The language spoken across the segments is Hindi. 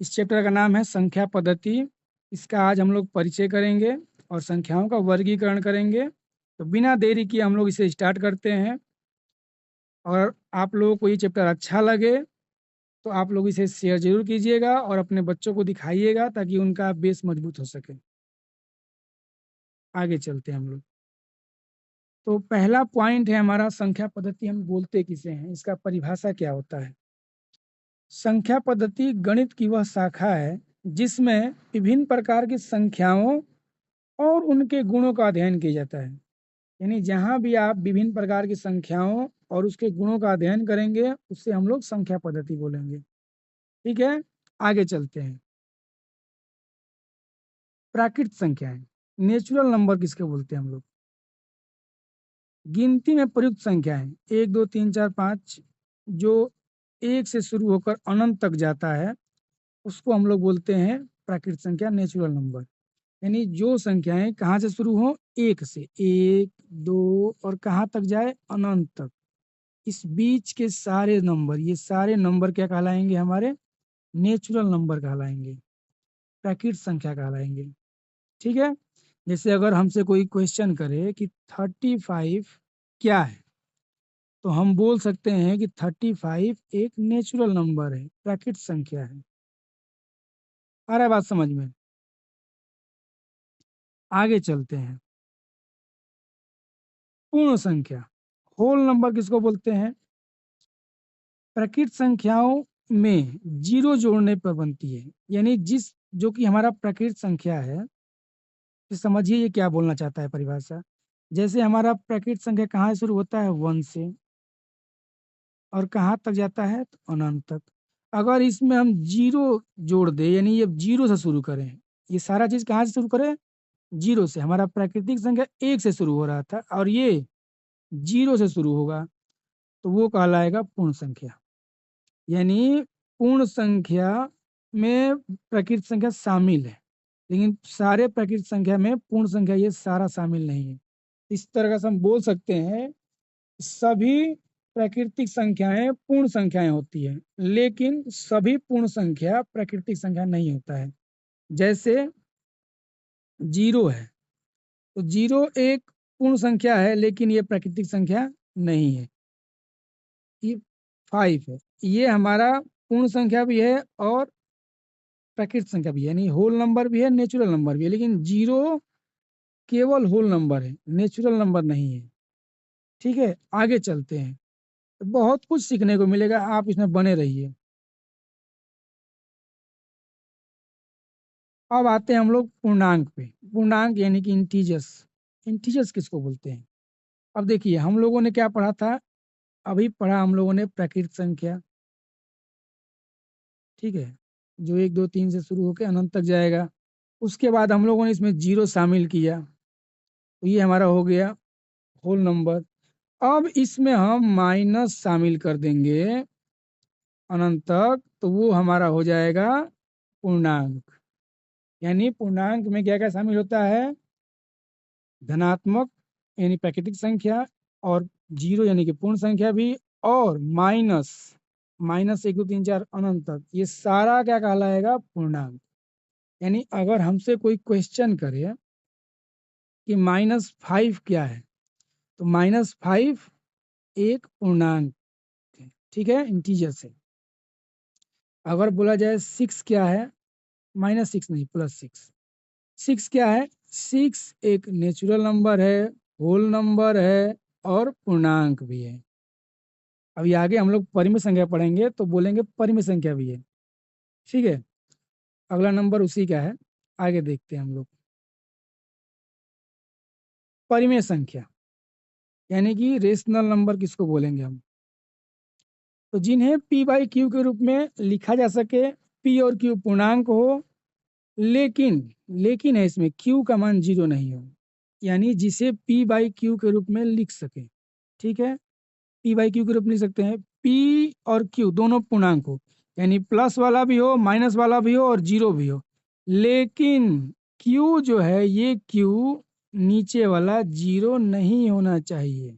इस चैप्टर का नाम है संख्या पद्धति। इसका आज हम लोग परिचय करेंगे और संख्याओं का वर्गीकरण करेंगे। तो बिना देरी किए हम लोग इसे स्टार्ट करते हैं। और आप लोगों को ये चैप्टर अच्छा लगे तो आप लोग इसे शेयर जरूर कीजिएगा और अपने बच्चों को दिखाइएगा ताकि उनका बेस मजबूत हो सके। आगे चलते हैं हम लोग। तो पहला पॉइंट है हमारा संख्या पद्धति हम बोलते किसे हैं, इसका परिभाषा क्या होता है। संख्या पद्धति गणित की वह शाखा है जिसमें विभिन्न प्रकार की संख्याओं और उनके गुणों का अध्ययन किया जाता है। यानी जहां भी आप विभिन्न प्रकार की संख्याओं और उसके गुणों का अध्ययन करेंगे उससे हम लोग संख्या पद्धति बोलेंगे। ठीक है, आगे चलते हैं। प्राकृत संख्याएं, नेचुरल नंबर किसके बोलते हैं हम लोग। गिनती में प्रयुक्त संख्याएं 1 2 3 4 5 जो 1 से शुरू होकर अनंत तक जाता है उसको हम लोग बोलते हैं प्राकृत संख्या, नेचुरल नंबर। यानी जो संख्याएं कहाँ से शुरू हो, 1 से, 1 2 और कहाँ तक जाए, अनंत तक। इस बीच के सारे नंबर, ये सारे नंबर क्या कहलाएंगे, हमारे नेचुरल नंबर कहलाएंगे, प्राकृत संख्या कहलाएंगे। ठीक है, जैसे अगर हमसे कोई क्वेश्चन करे कि 35 क्या है तो हम बोल सकते हैं कि 35 एक नेचुरल नंबर है, प्राकृत संख्या है। आ रहा है बात समझ में। आगे चलते हैं। पूर्ण संख्या, होल नंबर किसको बोलते हैं। प्राकृत संख्याओं में जीरो जोड़ने पर बनती है। यानी जिस जो कि हमारा प्राकृत संख्या है, तो समझिए ये क्या बोलना चाहता है परिभाषा। जैसे हमारा प्राकृत संख्या कहाँ से शुरू होता है, 1 से, और कहाँ तक जाता है, तो अनंत तक। अगर इसमें हम जीरो जोड़ दे, यानी ये जीरो से शुरू करें, ये सारा चीज कहाँ से शुरू करें, जीरो से। हमारा प्राकृतिक संख्या 1 से शुरू हो रहा था और ये जीरो से शुरू होगा तो वो कहलाएगा पूर्ण संख्या। यानी पूर्ण संख्या में प्राकृत संख्या शामिल है, लेकिन सारे प्राकृत संख्या में पूर्ण संख्या ये सारा शामिल नहीं है। इस तरह से हम बोल सकते हैं सभी प्राकृतिक संख्याएं पूर्ण संख्याएं होती है, लेकिन सभी पूर्ण संख्या प्राकृतिक संख्या नहीं होता है। जैसे जीरो है तो जीरो एक पूर्ण संख्या है लेकिन ये प्राकृतिक संख्या नहीं है। ये 5 है, ये हमारा पूर्ण संख्या भी है और प्राकृतिक संख्या भी है, यानी होल नंबर भी है, नेचुरल नंबर भी है। लेकिन जीरो केवल होल नंबर है, नेचुरल नंबर नहीं है। ठीक है, आगे चलते हैं। तो बहुत कुछ सीखने को मिलेगा, आप इसमें बने रहिए। अब आते हैं हम लोग पूर्णांक पे। पूर्णांक यानी कि इंटीजर्स। इंटीजर्स किसको बोलते हैं। अब देखिए हम लोगों ने क्या पढ़ा था, अभी पढ़ा हम लोगों ने प्राकृत संख्या। ठीक है, जो 1 2 3 से शुरू होकर अनंत तक जाएगा। उसके बाद हम लोगों ने इसमें जीरो शामिल किया तो ये हमारा हो गया होल नंबर। अब इसमें हम माइनस शामिल कर देंगे अनंत तक तो वो हमारा हो जाएगा पूर्णांक। यानी पूर्णांक में क्या क्या शामिल होता है, धनात्मक यानी प्राकृतिक संख्या, और जीरो यानी कि पूर्ण संख्या भी, और माइनस, माइनस 1 2 3 4 अनंत तक, ये सारा क्या कहलाएगा, पूर्णांक। यानी अगर हमसे कोई क्वेश्चन करे कि -5 क्या है तो -5 एक पूर्णांक है। ठीक है, इंटीजर से। अगर बोला जाए 6 क्या है, -6 नहीं, +6। 6 क्या है, 6 एक नेचुरल नंबर है, होल नंबर है और पूर्णांक भी है। अभी आगे हम लोग परिमेय संख्या पढ़ेंगे तो बोलेंगे परिमेय संख्या भी है। ठीक है, अगला नंबर उसी का है, आगे देखते हैं हम लोग। परिमेय संख्या यानी कि रेशनल नंबर किसको बोलेंगे हम, तो जिन्हें p/q के रूप में लिखा जा सके। p और q पूर्णांक हो, लेकिन है इसमें q का मान जीरो नहीं हो, यानी जिसे p/q के रूप में लिख सके। ठीक है, p/q के रूप में लिख सकते हैं, p और q दोनों पूर्णांक हो, यानी प्लस वाला भी हो, माइनस वाला भी हो और जीरो भी हो। लेकिन q जो है, ये q नीचे वाला जीरो नहीं होना चाहिए,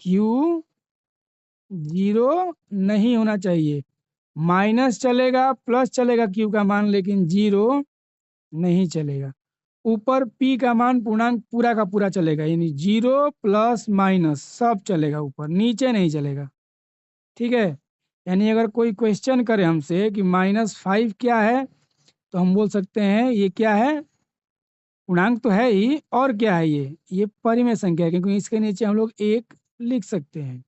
q जीरो नहीं होना चाहिए। माइनस चलेगा, प्लस चलेगा क्यू का मान, लेकिन जीरो नहीं चलेगा। ऊपर पी का मान पूर्णांक पूरा का पूरा चलेगा, यानी जीरो प्लस माइनस सब चलेगा ऊपर, नीचे नहीं चलेगा। ठीक है, यानी अगर कोई क्वेश्चन करे हमसे कि -5 क्या है, तो हम बोल सकते हैं ये क्या है, पूर्णांक तो है ही, और क्या है ये परिमेय संख्या है, क्योंकि इसके नीचे हम लोग एक लिख सकते हैं।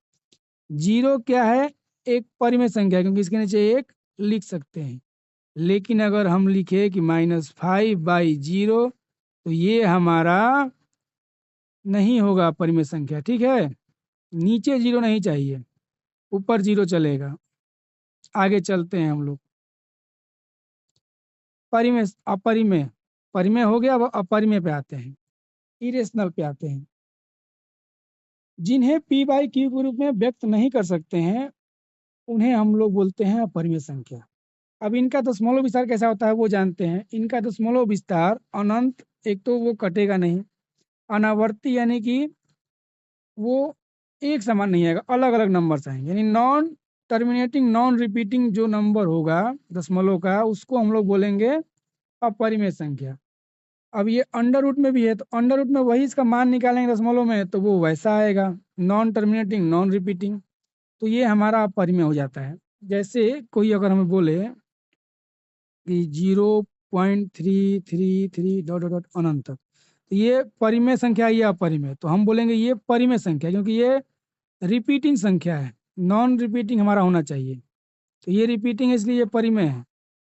जीरो क्या है, एक परिमेय संख्या है, क्योंकि इसके नीचे एक लिख सकते हैं। लेकिन अगर हम लिखे कि -5/0, तो ये हमारा नहीं होगा परिमेय संख्या। ठीक है, नीचे जीरो नहीं चाहिए, ऊपर जीरो चलेगा। आगे चलते हैं हम लोग, परिमेय अपरिमेय, परिमेय हो गया, अब अपरिमेय पे आते हैं, इरेशनल पे आते हैं। जिन्हें p/q के रूप में व्यक्त नहीं कर सकते हैं, उन्हें हम लोग बोलते हैं अपरिमेय संख्या। अब इनका दशमलव विस्तार कैसा होता है वो जानते हैं। इनका दशमलव विस्तार अनंत, एक तो वो कटेगा नहीं, अनावर्ती यानी कि वो एक समान नहीं आएगा, अलग अलग नंबर आएंगे, यानी नॉन टर्मिनेटिंग नॉन रिपीटिंग जो नंबर होगा दशमलव का, उसको हम लोग बोलेंगे अपरिमेय संख्या। अब ये अंडर रूट में भी है, तो अंडर रूट में वही इसका मान निकालेंगे दशमलव में, तो वो वैसा आएगा, नॉन टर्मिनेटिंग नॉन रिपीटिंग, तो ये हमारा अपरिमेय हो जाता है। जैसे कोई अगर हमें बोले कि 0.333 डॉट डॉट डॉट अनंत तक, तो ये परिमेय संख्या है, ये अपरिमेय, तो हम बोलेंगे ये परिमेय संख्या, क्योंकि ये रिपीटिंग संख्या है, नॉन रिपीटिंग हमारा होना चाहिए, तो ये रिपीटिंग है इसलिए ये परिमेय है।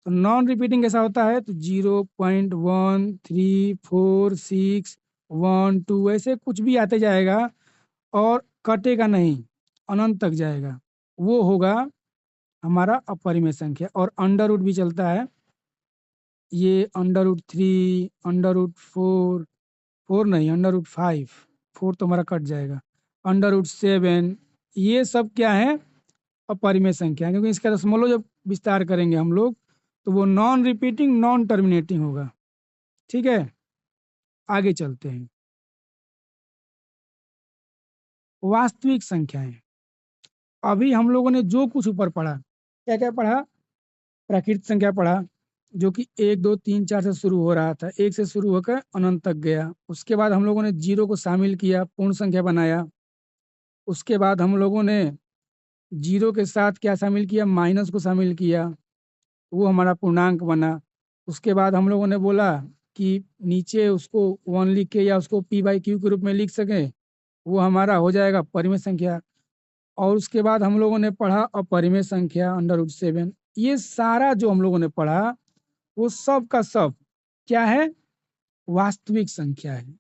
तो नॉन रिपीटिंग कैसा होता है, तो 0.134612 ऐसे कुछ भी आते जाएगा और कटेगा नहीं, अनंत तक जाएगा, वो होगा हमारा अपरिमेय संख्या। और अंडर रूट भी चलता है, ये √3, √4, 4 नहीं, √5, 4 तो हमारा कट जाएगा, √7, ये सब क्या है, अपरिमेय संख्या है, क्योंकि इसका दशमलव जब विस्तार करेंगे हम लोग, तो वो नॉन रिपीटिंग नॉन टर्मिनेटिंग होगा। ठीक है, आगे चलते हैं। वास्तविक संख्याएं, अभी हम लोगों ने जो कुछ ऊपर पढ़ा, क्या क्या पढ़ा, प्राकृतिक संख्या पढ़ा, जो कि 1 2 3 4 से शुरू हो रहा था, एक से शुरू होकर अनंत तक गया। उसके बाद हम लोगों ने जीरो को शामिल किया, पूर्ण संख्या बनाया। उसके बाद हम लोगों ने जीरो के साथ क्या शामिल किया, माइनस को शामिल किया, वो हमारा पूर्णांक बना। उसके बाद हम लोगों ने बोला कि नीचे उसको 1 लिख के या उसको p/q के रूप में लिख सकें, वो हमारा हो जाएगा परिमेय संख्या। और उसके बाद हम लोगों ने पढ़ा अपरिमेय संख्या √7। ये सारा जो हम लोगों ने पढ़ा, वो सब का सब क्या है, वास्तविक संख्या है।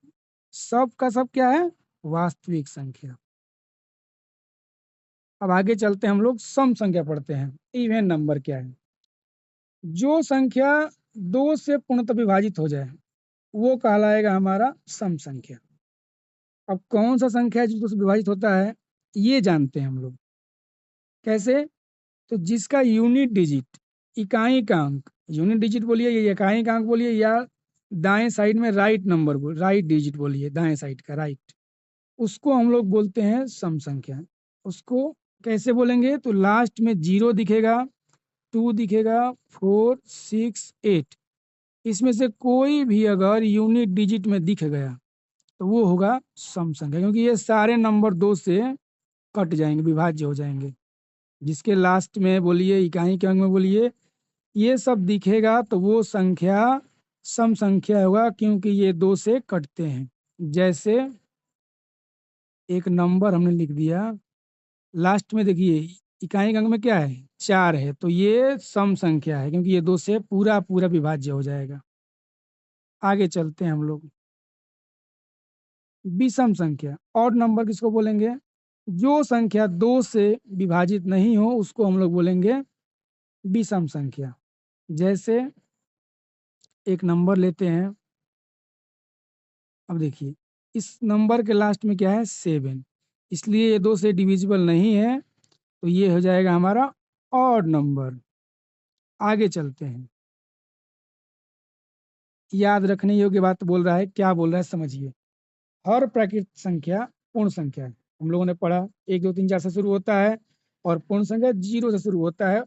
सब का सब क्या है, वास्तविक संख्या। अब आगे चलते हैं, हम लोग सम संख्या पढ़ते हैं। इवन नंबर क्या है, जो संख्या 2 से पूर्णतः विभाजित हो जाए वो कहलाएगा हमारा सम संख्या। अब कौन सा संख्या है जो 2 से विभाजित होता है, ये जानते हैं हम लोग। कैसे, तो जिसका यूनिट डिजिट, इकाई का अंक, यूनिट डिजिट बोलिए या इकाई का अंक बोलिए, या दाएं साइड में राइट नंबर बोल, राइट डिजिट बोलिए, दाएं साइड का राइट, उसको हम लोग बोलते हैं सम संख्या। उसको कैसे बोलेंगे, तो लास्ट में 0 दिखेगा, 2 दिखेगा, 4 6 8, इसमें से कोई भी अगर यूनिट डिजिट में दिख गया तो वो होगा सम संख्या, क्योंकि ये सारे नंबर 2 से कट जाएंगे, विभाज्य हो जाएंगे। जिसके लास्ट में बोलिए, इकाई के अंक में बोलिए, ये सब दिखेगा तो वो संख्या सम संख्या होगा, क्योंकि ये 2 से कटते हैं। जैसे एक नंबर हमने लिख दिया, लास्ट में देखिए इकाई के अंक में क्या है, 4 है, तो ये सम संख्या है, क्योंकि ये 2 से पूरा पूरा विभाज्य हो जाएगा। आगे चलते हैं हम लोग, विषम संख्या, और नंबर किसको बोलेंगे, जो संख्या 2 से विभाजित नहीं हो उसको हम लोग बोलेंगे विषम संख्या। जैसे एक नंबर लेते हैं, अब देखिए इस नंबर के लास्ट में क्या है, 7, इसलिए ये 2 से डिविजिबल नहीं है, तो ये हो जाएगा हमारा ऑड नंबर। आगे चलते हैं, याद रखने योग्य बात बोल रहा है, क्या बोल रहा है समझिए। हर प्राकृतिक संख्या पूर्ण संख्या है, हम लोगों ने पढ़ा 1 2 3 4 से शुरू होता है, और पूर्ण संख्या 0 से शुरू होता है,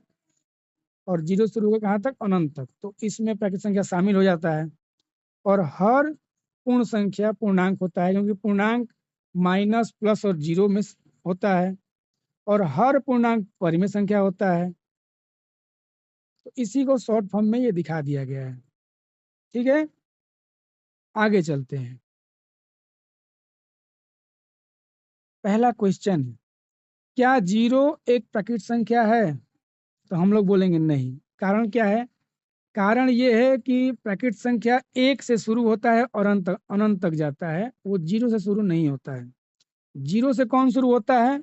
और 0 शुरू होकर कहाँ तक, अनंत तक, तो इसमें प्राकृत संख्या शामिल हो जाता है। और हर पूर्ण संख्या पूर्णांक होता है, क्योंकि पूर्णांक माइनस प्लस और 0 में होता है, और हर पूर्णांक परिमेय संख्या होता है। तो इसी को शॉर्ट फॉर्म में ये दिखा दिया गया है। ठीक है, आगे चलते हैं। पहला क्वेश्चन है, क्या 0 एक प्राकृत संख्या है? तो हम लोग बोलेंगे नहीं। कारण क्या है? कारण ये है कि प्राकृत संख्या 1 से शुरू होता है और अनंत तक जाता है, वो 0 से शुरू नहीं होता है। 0 से कौन शुरू होता है?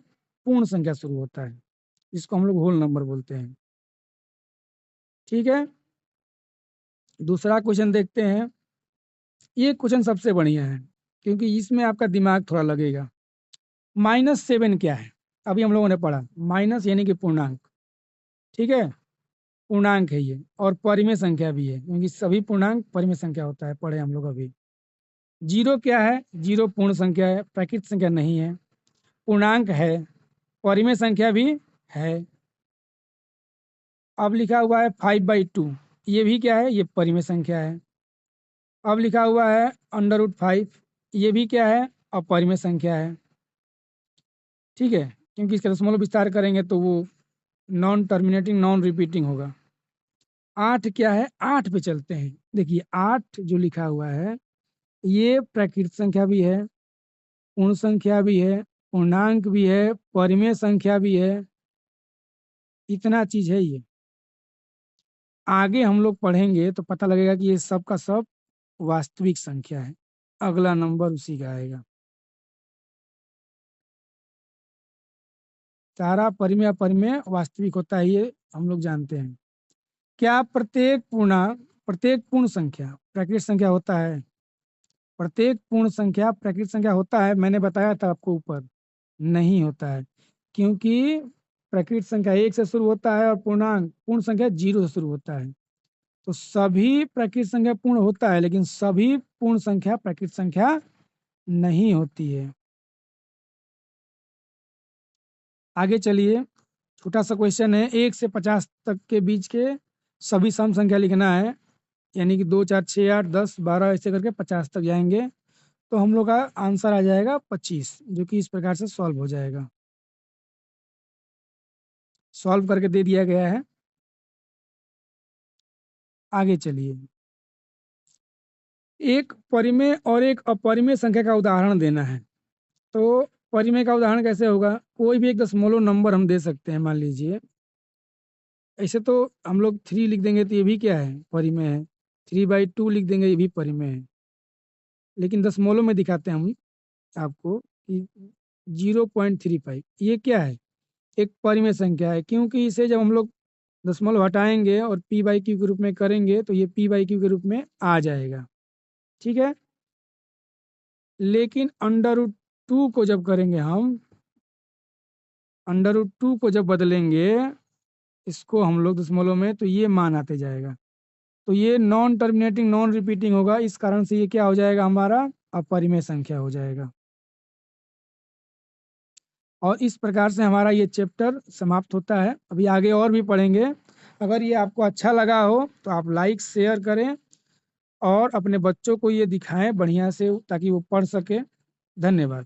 पूर्ण संख्या शुरू होता है, जिसको हम लोग होल नंबर बोलते हैं। ठीक है, दूसरा क्वेश्चन देखते हैं। ये क्वेश्चन सबसे बढ़िया है, क्योंकि इसमें आपका दिमाग थोड़ा लगेगा। -7 क्या है? अभी हम लोगों ने पढ़ा, माइनस यानी कि पूर्णांक। ठीक है, पूर्णांक है ये, और परिमेय संख्या भी है, क्योंकि सभी पूर्णांक परिमेय संख्या होता है, पढ़े हम लोग अभी। 0 क्या है? 0 पूर्ण संख्या है, प्राकृत संख्या नहीं है, पूर्णांक है, परिमेय संख्या भी है। अब लिखा हुआ है 5/2, ये भी क्या है? ये परिमेय संख्या है। अब लिखा हुआ है √5, ये भी क्या है? अपरिमेय संख्या है। ठीक है, क्योंकि इसका दशमलव विस्तार करेंगे तो वो नॉन टर्मिनेटिंग नॉन रिपीटिंग होगा। 8 क्या है? 8 पे चलते हैं। देखिए 8 जो लिखा हुआ है, ये प्राकृत संख्या भी है, पूर्ण संख्या भी है, पूर्णांक भी है, परिमेय संख्या भी है। इतना चीज है ये। आगे हम लोग पढ़ेंगे तो पता लगेगा कि ये सब का सब वास्तविक संख्या है। अगला नंबर उसी का आएगा। सारा परिमेय अपरिमेय वास्तविक होता है, ये हम लोग जानते हैं। क्या प्रत्येक पूर्ण संख्या प्राकृत संख्या होता है? प्रत्येक पूर्ण संख्या प्राकृत संख्या होता है, मैंने बताया था आपको ऊपर। नहीं होता है, क्योंकि प्राकृत संख्या 1 से शुरू होता है और पूर्ण संख्या 0 से शुरू होता है। तो सभी प्राकृत संख्या पूर्ण होता है, लेकिन सभी पूर्ण संख्या प्राकृत संख्या नहीं होती है। आगे चलिए, छोटा सा क्वेश्चन है। 1 से 50 तक के बीच के सभी सम संख्या लिखना है, यानी कि 2, 4, 6, 8, 10, 12 ऐसे करके 50 तक जाएंगे, तो हम लोग का आंसर आ जाएगा 25, जो कि इस प्रकार से सॉल्व हो जाएगा। सॉल्व करके दे दिया गया है। आगे चलिए, एक परिमेय और एक अपरिमेय संख्या का उदाहरण देना है। तो परिमेय का उदाहरण कैसे होगा? कोई भी एक दशमलव नंबर हम दे सकते हैं। मान लीजिए, ऐसे तो हम लोग 3 लिख देंगे तो ये भी क्या है? परिमेय है। 3/2 लिख देंगे, ये भी परिमेय है। लेकिन दशमलव में दिखाते हैं हम आपको कि 0.35, ये क्या है? एक परिमेय संख्या है, क्योंकि इसे जब हम लोग दशमलव हटाएंगे और p/q के रूप में करेंगे तो ये p/q के रूप में आ जाएगा। ठीक है, लेकिन √2 को जब करेंगे हम, √2 को जब बदलेंगे इसको हम लोग दशमलव में, तो ये मान आते जाएगा। तो ये नॉन टर्मिनेटिंग नॉन रिपीटिंग होगा, इस कारण से ये क्या हो जाएगा? हमारा अपरिमेय संख्या हो जाएगा। और इस प्रकार से हमारा ये चैप्टर समाप्त होता है। अभी आगे और भी पढ़ेंगे। अगर ये आपको अच्छा लगा हो तो आप लाइक शेयर करें और अपने बच्चों को ये दिखाएं बढ़िया से, ताकि वो पढ़ सके। धन्यवाद।